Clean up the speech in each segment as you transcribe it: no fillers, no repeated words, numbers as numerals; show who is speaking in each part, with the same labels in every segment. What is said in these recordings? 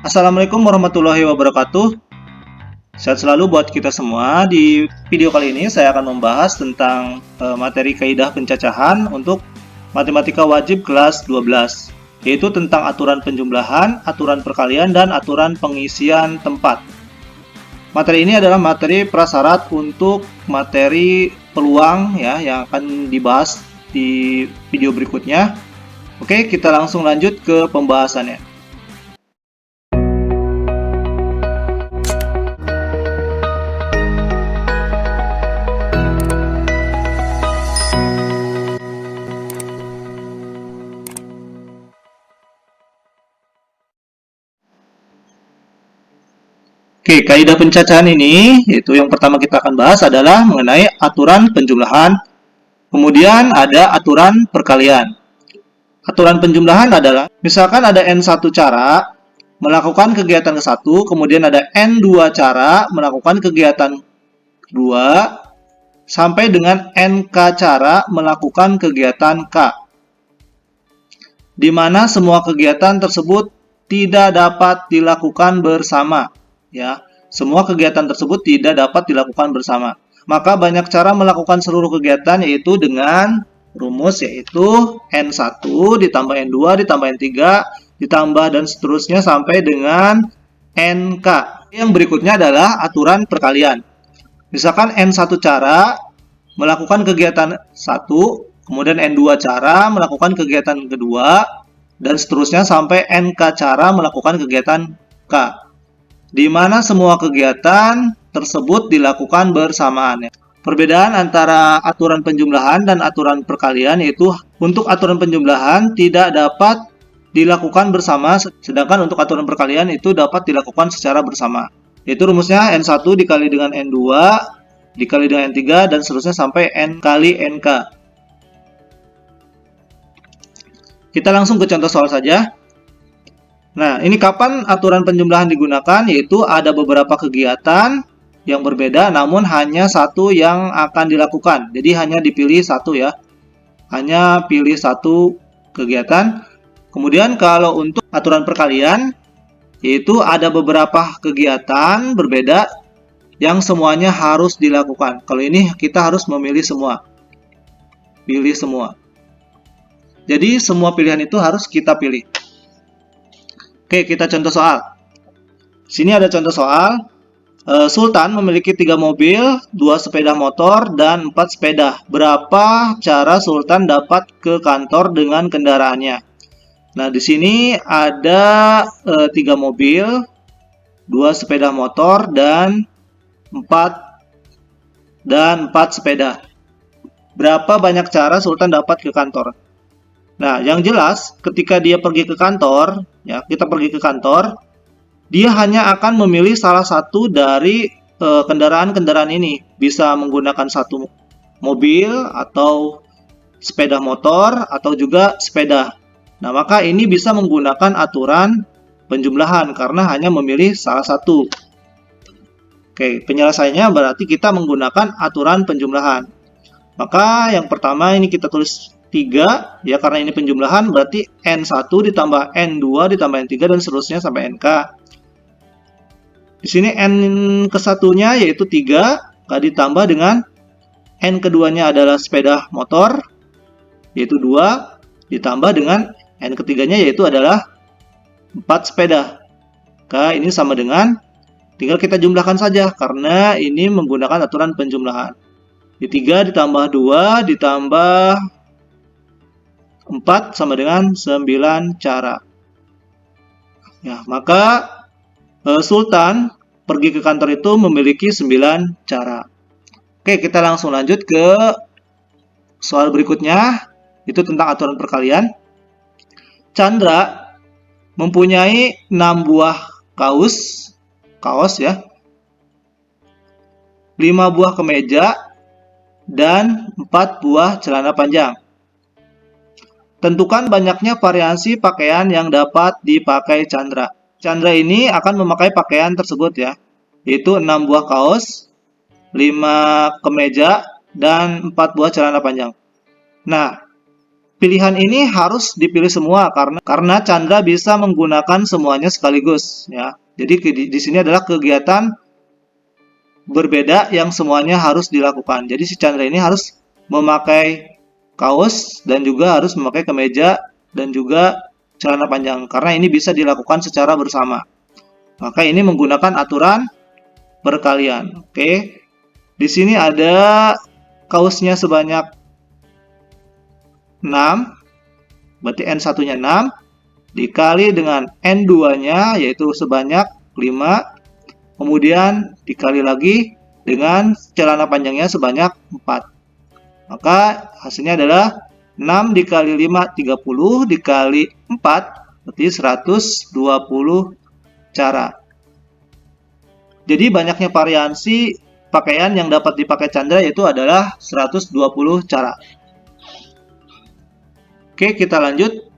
Speaker 1: Assalamualaikum warahmatullahi wabarakatuh. Sehat selalu buat kita semua. Di video kali ini saya akan membahas tentang materi kaidah pencacahan untuk matematika wajib kelas 12, yaitu tentang aturan penjumlahan, aturan perkalian, dan aturan pengisian tempat. Materi ini adalah materi prasyarat untuk materi peluang ya yang akan dibahas di video berikutnya. Oke, kita langsung lanjut ke pembahasannya. Oke, kaidah pencacahan ini, yaitu yang pertama kita akan bahas adalah mengenai aturan penjumlahan, kemudian ada aturan perkalian. Aturan penjumlahan adalah, misalkan ada N1 cara melakukan kegiatan ke-1, kemudian ada N2 cara melakukan kegiatan kedua, sampai dengan NK cara melakukan kegiatan K, di mana semua kegiatan tersebut tidak dapat dilakukan bersama. Ya, semua kegiatan tersebut tidak dapat dilakukan bersama. Maka banyak cara melakukan seluruh kegiatan, yaitu dengan rumus yaitu N1 ditambah N2 ditambah N3 ditambah dan seterusnya sampai dengan NK. Yang berikutnya adalah aturan perkalian. Misalkan N1 cara melakukan kegiatan 1, kemudian N2 cara melakukan kegiatan kedua, dan seterusnya sampai NK cara melakukan kegiatan K, di mana semua kegiatan tersebut dilakukan bersamaan. Perbedaan antara aturan penjumlahan dan aturan perkalian yaitu untuk aturan penjumlahan tidak dapat dilakukan bersama, sedangkan untuk aturan perkalian itu dapat dilakukan secara bersama. Yaitu rumusnya N1 dikali dengan N2 dikali dengan N3 dan seterusnya sampai N kali NK. Kita langsung ke contoh soal saja. Nah, ini kapan aturan penjumlahan digunakan, yaitu ada beberapa kegiatan yang berbeda, namun hanya satu yang akan dilakukan. Jadi hanya dipilih satu ya, hanya pilih satu kegiatan. Kemudian kalau untuk aturan perkalian, yaitu ada beberapa kegiatan berbeda yang semuanya harus dilakukan. Kalau ini kita harus memilih semua, pilih semua. Jadi semua pilihan itu harus kita pilih. Oke, kita contoh soal. Sini ada contoh soal. Sultan memiliki 3 mobil, 2 sepeda motor, dan 4 sepeda. Berapa cara Sultan dapat ke kantor dengan kendaraannya? Nah, di sini ada 3 mobil, 2 sepeda motor, dan 4 sepeda. Berapa banyak cara Sultan dapat ke kantor? Nah, yang jelas ketika dia pergi ke kantor, ya, kita pergi ke kantor, dia hanya akan memilih salah satu dari kendaraan-kendaraan ini. Bisa menggunakan satu mobil atau sepeda motor atau juga sepeda. Nah, maka ini bisa menggunakan aturan penjumlahan karena hanya memilih salah satu. Oke, penyelesaiannya berarti kita menggunakan aturan penjumlahan. Maka yang pertama ini kita tulis 3, ya karena ini penjumlahan berarti N1 ditambah N2 ditambah N3 dan seterusnya sampai NK. Di sini N ke-1-nya yaitu 3, ditambah dengan N keduanya adalah sepeda motor, yaitu 2, ditambah dengan N ketiganya yaitu adalah 4 sepeda. Ini sama dengan, tinggal kita jumlahkan saja karena ini menggunakan aturan penjumlahan. Di 3 ditambah 2 ditambah 4 sama dengan 9 cara. Ya, maka Sultan pergi ke kantor itu memiliki 9 cara. Oke, kita langsung lanjut ke soal berikutnya, itu tentang aturan perkalian. Chandra mempunyai 6 buah kaos ya, 5 buah kemeja, dan 4 buah celana panjang. Tentukan banyaknya variasi pakaian yang dapat dipakai Chandra. Chandra ini akan memakai pakaian tersebut ya, yaitu 6 buah kaos, 5 kemeja, dan 4 buah celana panjang. Nah, pilihan ini harus dipilih semua karena Chandra bisa menggunakan semuanya sekaligus ya. Jadi di sini adalah kegiatan berbeda yang semuanya harus dilakukan. Jadi si Chandra ini harus memakai kaos dan juga harus memakai kemeja dan juga celana panjang karena ini bisa dilakukan secara bersama. Maka ini menggunakan aturan perkalian. Oke. Di sini ada kaosnya sebanyak 6. Berarti N1-nya 6 dikali dengan N2-nya yaitu sebanyak 5. Kemudian dikali lagi dengan celana panjangnya sebanyak 4. Maka hasilnya adalah 6 dikali 5, 30 dikali 4, berarti 120 cara. Jadi banyaknya variasi pakaian yang dapat dipakai Chandra yaitu adalah 120 cara. Oke, kita lanjut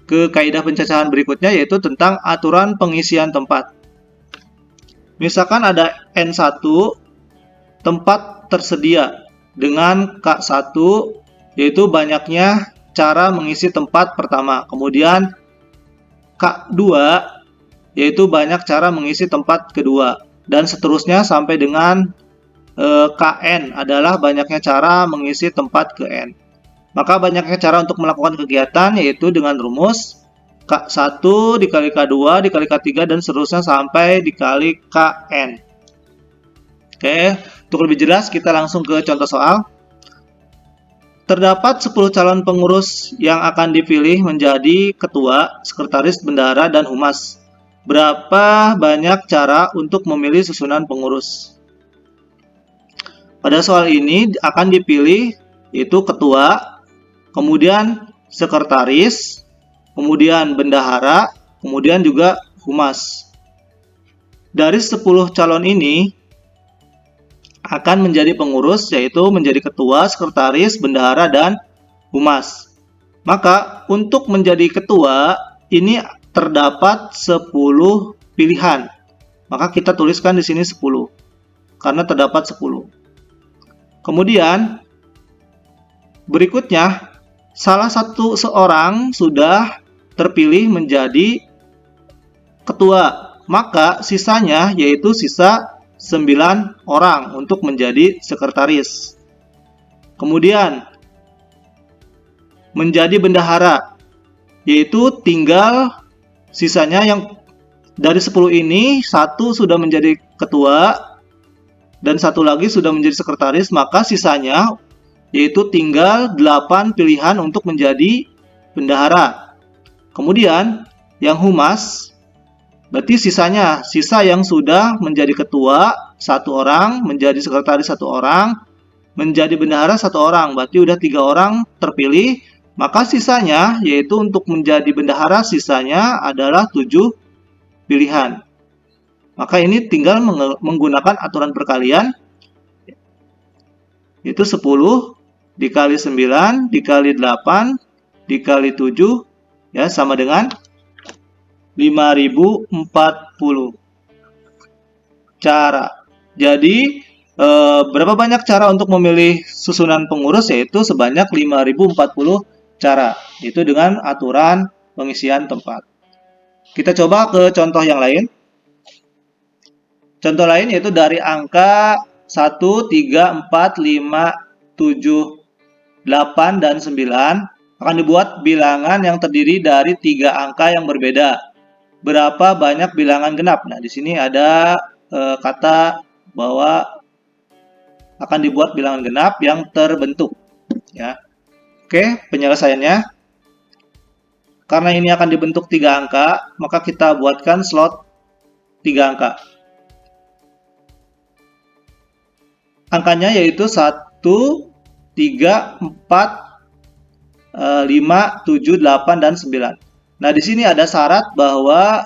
Speaker 1: ke kaidah pencacahan berikutnya yaitu tentang aturan pengisian tempat. Misalkan ada N1 tempat tersedia dengan K1 yaitu banyaknya cara mengisi tempat pertama. Kemudian K2 yaitu banyak cara mengisi tempat kedua. Dan seterusnya sampai dengan Kn adalah banyaknya cara mengisi tempat ke N. Maka banyaknya cara untuk melakukan kegiatan yaitu dengan rumus K1 dikali K2 dikali K3 dan seterusnya sampai dikali Kn. Oke, untuk lebih jelas kita langsung ke contoh soal. Terdapat 10 calon pengurus yang akan dipilih menjadi ketua, sekretaris, bendahara, dan humas. Berapa banyak cara untuk memilih susunan pengurus? Pada soal ini akan dipilih yaitu ketua, kemudian sekretaris, kemudian bendahara, kemudian juga humas. Dari 10 calon ini akan menjadi pengurus yaitu menjadi ketua, sekretaris, bendahara, dan humas. Maka untuk menjadi ketua ini terdapat 10 pilihan. Maka kita tuliskan di sini 10 karena terdapat 10. Kemudian berikutnya salah satu seorang sudah terpilih menjadi ketua, maka sisanya yaitu sisa 9 orang untuk menjadi sekretaris. Kemudian menjadi bendahara, yaitu tinggal sisanya yang dari 10 ini, satu sudah menjadi ketua dan satu lagi sudah menjadi sekretaris, maka sisanya yaitu tinggal 8 pilihan untuk menjadi bendahara. Kemudian yang humas, berarti sisa yang sudah menjadi ketua 1 orang, menjadi sekretaris 1 orang, menjadi bendahara 1 orang, berarti udah 3 orang terpilih. Maka sisanya yaitu untuk menjadi bendahara sisanya adalah 7 pilihan. Maka ini tinggal menggunakan aturan perkalian yaitu 10 dikali 9 dikali 8 dikali 7 ya sama dengan 5040 cara. Jadi berapa banyak cara untuk memilih susunan pengurus yaitu sebanyak 5040 cara. Itu dengan aturan pengisian tempat. Kita coba ke contoh yang lain. Contoh lain yaitu dari angka 1, 3, 4, 5, 7, 8, dan 9 akan dibuat bilangan yang terdiri dari 3 angka yang berbeda. Berapa banyak bilangan genap? Nah, di sini ada kata bahwa akan dibuat bilangan genap yang terbentuk. Ya. Oke, penyelesaiannya. Karena ini akan dibentuk 3 angka, maka kita buatkan slot 3 angka. Angkanya yaitu 1, 3, 4, 5, 7, 8, dan 9. Nah, di sini ada syarat bahwa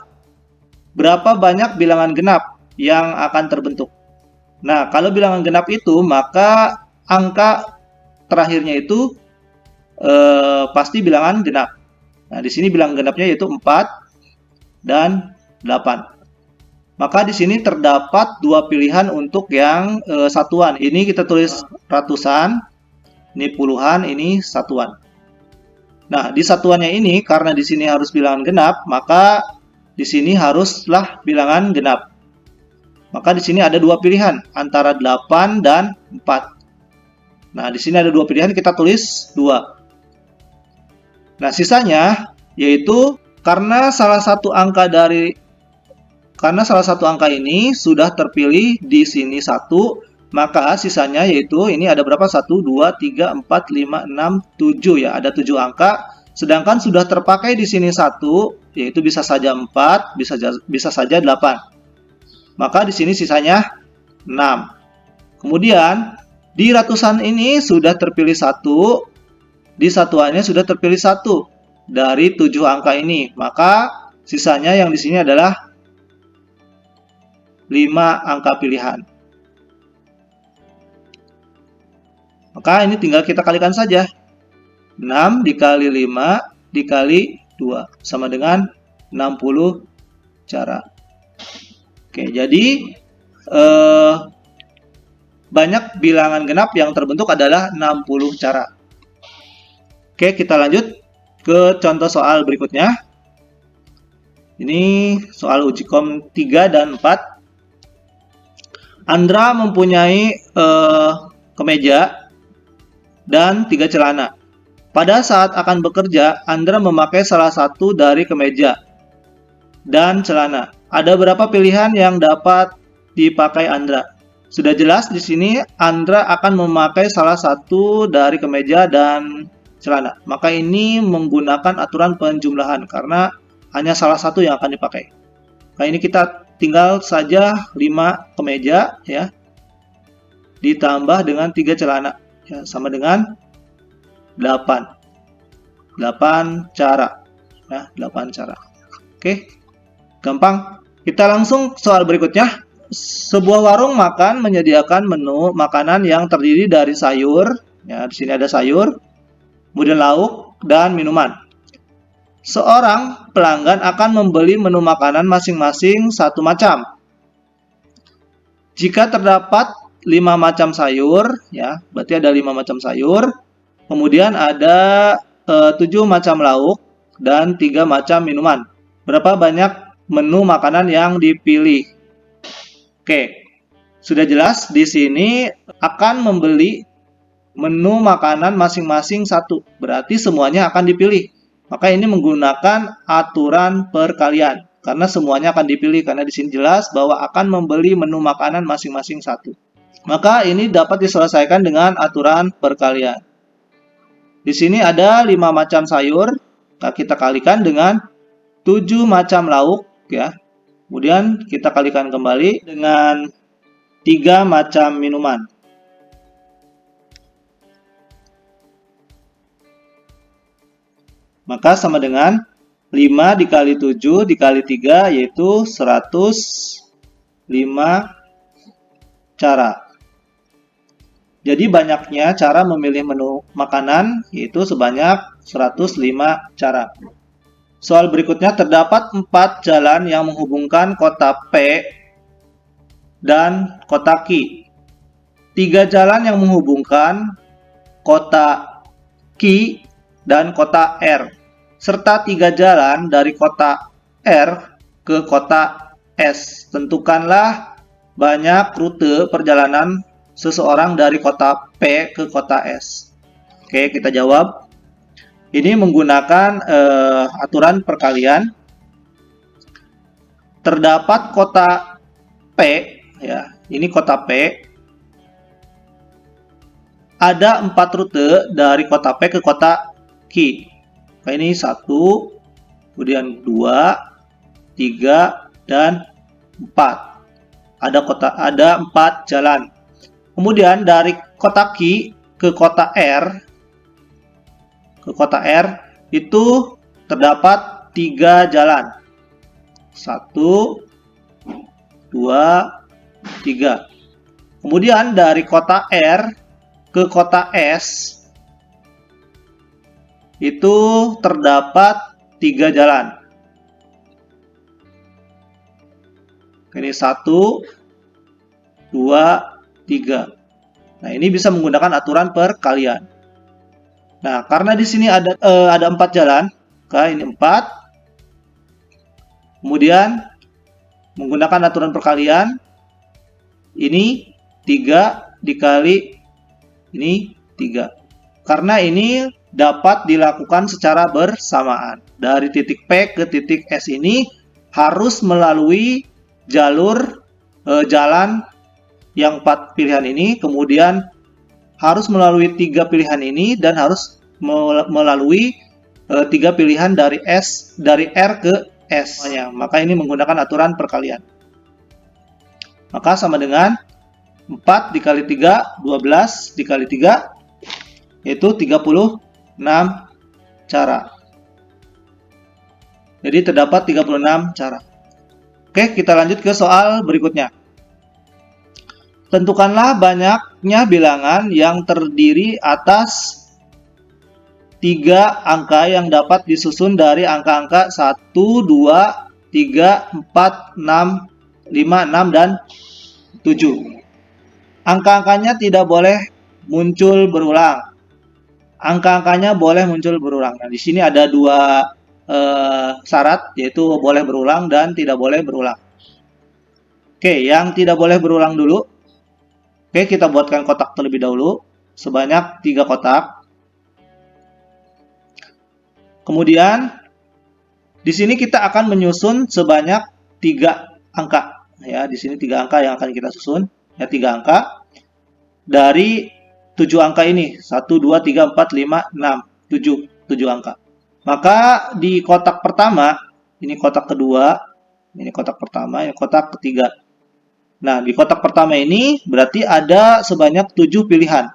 Speaker 1: berapa banyak bilangan genap yang akan terbentuk. Nah, kalau bilangan genap itu, maka angka terakhirnya itu pasti bilangan genap. Nah, di sini bilangan genapnya yaitu 4 dan 8. Maka di sini terdapat 2 pilihan untuk yang satuan. Ini kita tulis ratusan, ini puluhan, ini satuan. Nah, di satuannya ini karena di sini harus bilangan genap, maka di sini haruslah bilangan genap. Maka di sini ada dua pilihan antara 8 dan 4. Nah, di sini ada dua pilihan, kita tulis 2. Nah, sisanya yaitu karena salah satu angka ini sudah terpilih di sini 1, maka sisanya yaitu ini ada berapa? 1, 2, 3, 4, 5, 6, 7 ya. Ada 7 angka. Sedangkan sudah terpakai di sini 1, yaitu bisa saja 4, bisa saja 8. Maka di sini sisanya 6. Kemudian di ratusan ini sudah terpilih 1, di satuannya sudah terpilih 1 dari 7 angka ini. Maka sisanya yang di sini adalah 5 angka pilihan. Maka ini tinggal kita kalikan saja. 6 dikali 5 dikali 2 sama dengan 60 cara. Oke, jadi banyak bilangan genap yang terbentuk adalah 60 cara. Oke, kita lanjut ke contoh soal berikutnya. Ini soal uji kom 3 dan 4. Andra mempunyai kemeja dan 3 celana. Pada saat akan bekerja, Andra memakai salah satu dari kemeja dan celana. Ada berapa pilihan yang dapat dipakai Andra? Sudah jelas di sini Andra akan memakai salah satu dari kemeja dan celana. Maka ini menggunakan aturan penjumlahan karena hanya salah satu yang akan dipakai. Nah, ini kita tinggal saja 5 kemeja ya. Ditambah dengan 3 celana ya, sama dengan 8 cara ya, 8 cara. Oke, gampang. Kita langsung soal berikutnya. Sebuah warung makan menyediakan menu makanan yang terdiri dari sayur ya, di sini ada sayur, kemudian lauk dan minuman. Seorang pelanggan akan membeli menu makanan masing-masing satu macam. Jika terdapat 5 macam sayur ya, berarti ada 5 macam sayur. Kemudian ada 7 macam lauk dan 3 macam minuman. Berapa banyak menu makanan yang dipilih? Oke, sudah jelas di sini akan membeli menu makanan masing-masing satu. Berarti semuanya akan dipilih. Maka ini menggunakan aturan perkalian karena semuanya akan dipilih karena di sini jelas bahwa akan membeli menu makanan masing-masing satu. Maka ini dapat diselesaikan dengan aturan perkalian. Di sini ada 5 macam sayur, kita kalikan dengan 7 macam lauk ya. Kemudian kita kalikan kembali dengan 3 macam minuman. Maka sama dengan 5 dikali 7 dikali 3 yaitu 105 cara. Jadi banyaknya cara memilih menu makanan yaitu sebanyak 105 cara. Soal berikutnya, terdapat 4 jalan yang menghubungkan kota P dan kota Q. 3 jalan yang menghubungkan kota Q dan kota R. Serta 3 jalan dari kota R ke kota S. Tentukanlah banyak rute perjalanan seseorang dari kota P ke kota S. Oke, kita jawab. Ini menggunakan aturan perkalian. Terdapat kota P, ya, ini kota P. Ada 4 rute dari kota P ke kota Q. Nah, ini 1, kemudian 2, 3, dan 4. Ada 4 jalan. Kemudian dari kota Q ke kota R, itu terdapat 3 jalan. 1, 2, 3. Kemudian dari kota R ke kota S itu terdapat 3 jalan. Ini 1, 2, 3. Nah, ini bisa menggunakan aturan perkalian. Nah, karena di sini ada 4 jalan, maka ini 4. Kemudian menggunakan aturan perkalian, ini 3 dikali ini 3. Karena ini dapat dilakukan secara bersamaan. Dari titik P ke titik S ini harus melalui jalan yang 4 pilihan ini, kemudian harus melalui 3 pilihan ini, dan harus melalui 3 pilihan dari R ke S. Maka ini menggunakan aturan perkalian. Maka sama dengan 4 dikali 3, 12 dikali 3, yaitu 36 cara. Jadi terdapat 36 cara. Oke, kita lanjut ke soal berikutnya. Tentukanlah banyaknya bilangan yang terdiri atas 3 angka yang dapat disusun dari angka-angka 1, 2, 3, 4, 6, 5, 6, dan 7. Angka-angkanya tidak boleh muncul berulang. Angka-angkanya boleh muncul berulang. Nah, di sini ada 2 syarat, yaitu boleh berulang dan tidak boleh berulang. Oke, yang tidak boleh berulang dulu. Oke, kita buatkan kotak terlebih dahulu, sebanyak 3 kotak. Kemudian, di sini kita akan menyusun sebanyak 3 angka. Ya, di sini 3 angka yang akan kita susun. Ya, 3 angka. Dari 7 angka ini, 1, 2, 3, 4, 5, 6, 7 angka. Maka di kotak pertama, ini kotak kedua, ini kotak pertama, ini kotak ketiga. Nah, di kotak pertama ini berarti ada sebanyak 7 pilihan.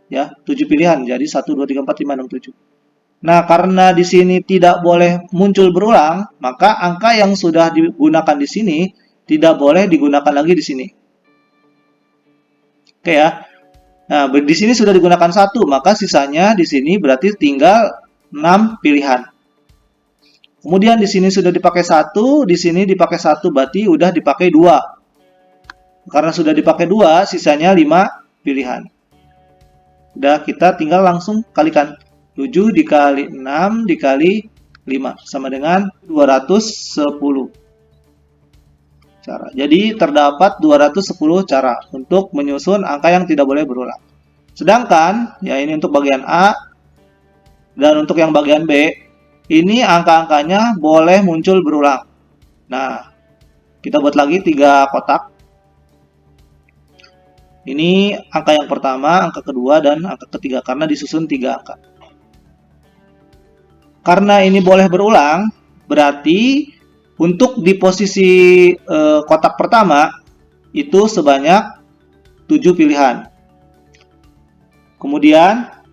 Speaker 1: Ya, 7 pilihan. Jadi 1, 2, 3, 4, 5, 6, 7. Nah, karena di sini tidak boleh muncul berulang, maka angka yang sudah digunakan di sini tidak boleh digunakan lagi di sini. Oke ya. Nah, di sini sudah digunakan 1, maka sisanya di sini berarti tinggal 6 pilihan. Kemudian di sini sudah dipakai 1, di sini dipakai 1, berarti udah dipakai 2. Karena sudah dipakai 2, sisanya 5 pilihan. Udah, kita tinggal langsung kalikan. 7 dikali 6 dikali 5 sama dengan 210 cara. Jadi terdapat 210 cara untuk menyusun angka yang tidak boleh berulang. Sedangkan, ya ini untuk bagian A, dan untuk yang bagian B, ini angka-angkanya boleh muncul berulang. Nah, kita buat lagi 3 kotak. Ini angka yang pertama, angka kedua, dan angka ketiga, karena disusun 3 angka. Karena ini boleh berulang, berarti untuk di posisi kotak pertama itu sebanyak 7 pilihan. Kemudian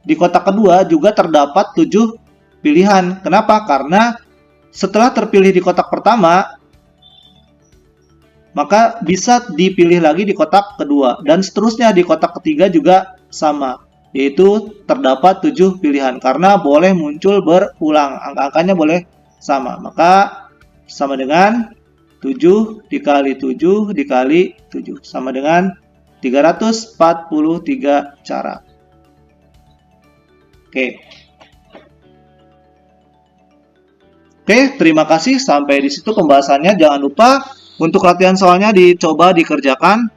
Speaker 1: di kotak kedua juga terdapat 7 pilihan. Kenapa? Karena setelah terpilih di kotak pertama, maka bisa dipilih lagi di kotak kedua. Dan seterusnya di kotak ketiga juga sama, yaitu terdapat 7 pilihan. Karena boleh muncul berulang, angka-angkanya boleh sama. Maka sama dengan 7 dikali 7 dikali 7. Sama dengan 343 cara. Oke. Oke, terima kasih. Sampai di situ pembahasannya. Jangan lupa untuk latihan soalnya dicoba dikerjakan.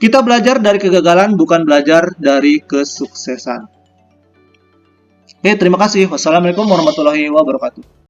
Speaker 1: Kita belajar dari kegagalan, bukan belajar dari kesuksesan. Oke, terima kasih. Wassalamualaikum warahmatullahi wabarakatuh.